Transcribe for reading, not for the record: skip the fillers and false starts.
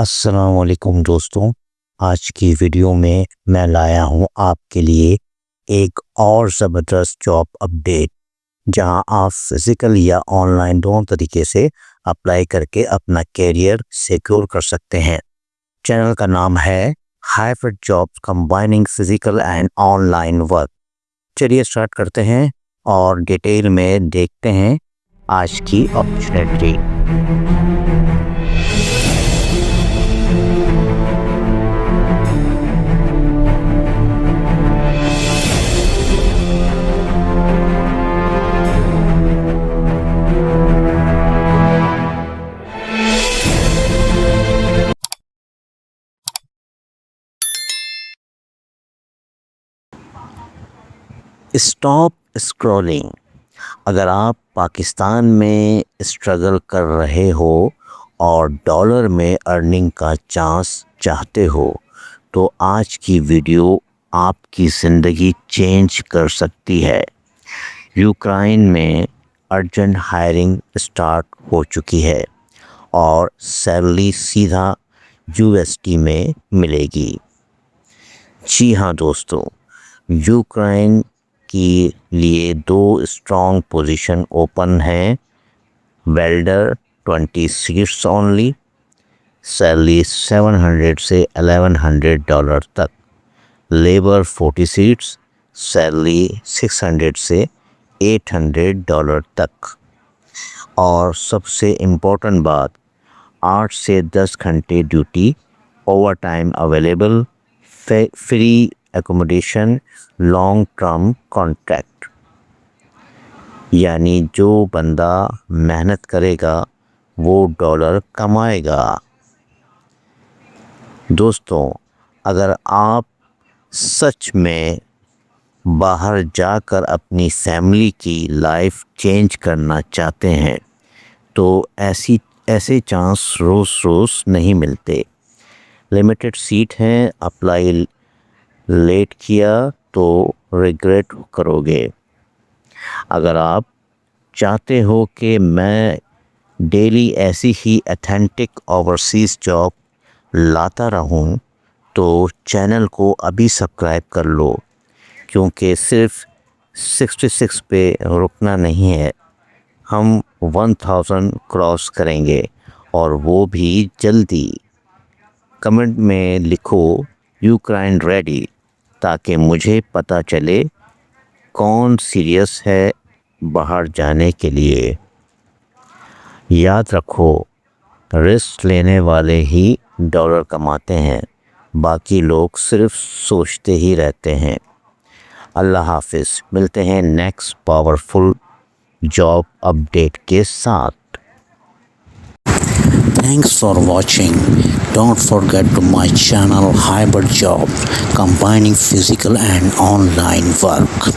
السلام علیکم دوستوں، آج کی ویڈیو میں لایا ہوں آپ کے لیے ایک اور زبردست جاب اپڈیٹ، جہاں آپ فزیکل یا آن لائن دونوں طریقے سے اپلائی کر کے اپنا کیریئر سیکیور کر سکتے ہیں۔ چینل کا نام ہے hybrid jobs combining physical and on line work. چلیے اسٹارٹ کرتے ہیں اور ڈیٹیل میں دیکھتے ہیں آج کی اپرچونیٹی۔ Stop scrolling. اگر آپ پاکستان میں اسٹرگل کر رہے ہو اور ڈالر میں ارننگ کا چانس چاہتے ہو تو آج کی ویڈیو آپ کی زندگی چینج کر سکتی ہے۔ یوکرائن میں ارجنٹ ہائرنگ اسٹارٹ ہو چکی ہے اور سیلری سیدھا USD میں ملے گی۔ جی ہاں دوستو، یوکرائن کے لیے 2 اسٹرانگ پوزیشن اوپن ہیں۔ ویلڈر 20 سیٹس اونلی، سیلری $700 سے $1100 تک۔ لیبر 40 سیٹس، سیلری $600 سے $800 تک۔ اور سب سے امپورٹنٹ بات، 8 سے 10 گھنٹے duty, overtime available, free accommodation, long term contract. یعنی جو بندہ محنت کرے گا وہ ڈالر کمائے گا۔ دوستوں، اگر آپ سچ میں باہر جا کر اپنی فیملی کی لائف چینج کرنا چاہتے ہیں تو ایسے چانس روز نہیں ملتے۔ لمیٹڈ سیٹ ہیں، اپلائی لیٹ کیا تو ریگریٹ کرو گے۔ اگر آپ چاہتے ہو کہ میں ڈیلی ایسی ہی ایتھینٹک اوورسیز جاب لاتا رہوں تو چینل کو ابھی سبسکرائب کر لو، کیونکہ صرف 66 پہ رکنا نہیں ہے، ہم 1000 کراس کریں گے اور وہ بھی جلدی۔ کمنٹ میں لکھو یوکرائن ریڈی، تاکہ مجھے پتہ چلے کون سیریس ہے باہر جانے کے لیے۔ یاد رکھو، رسک لینے والے ہی ڈالر کماتے ہیں، باقی لوگ صرف سوچتے ہی رہتے ہیں۔ اللہ حافظ، ملتے ہیں نیکسٹ پاورفل جاب اپڈیٹ کے ساتھ۔ Thanks for watching. Don't forget to my channel Hybrid Job, combining physical and online work.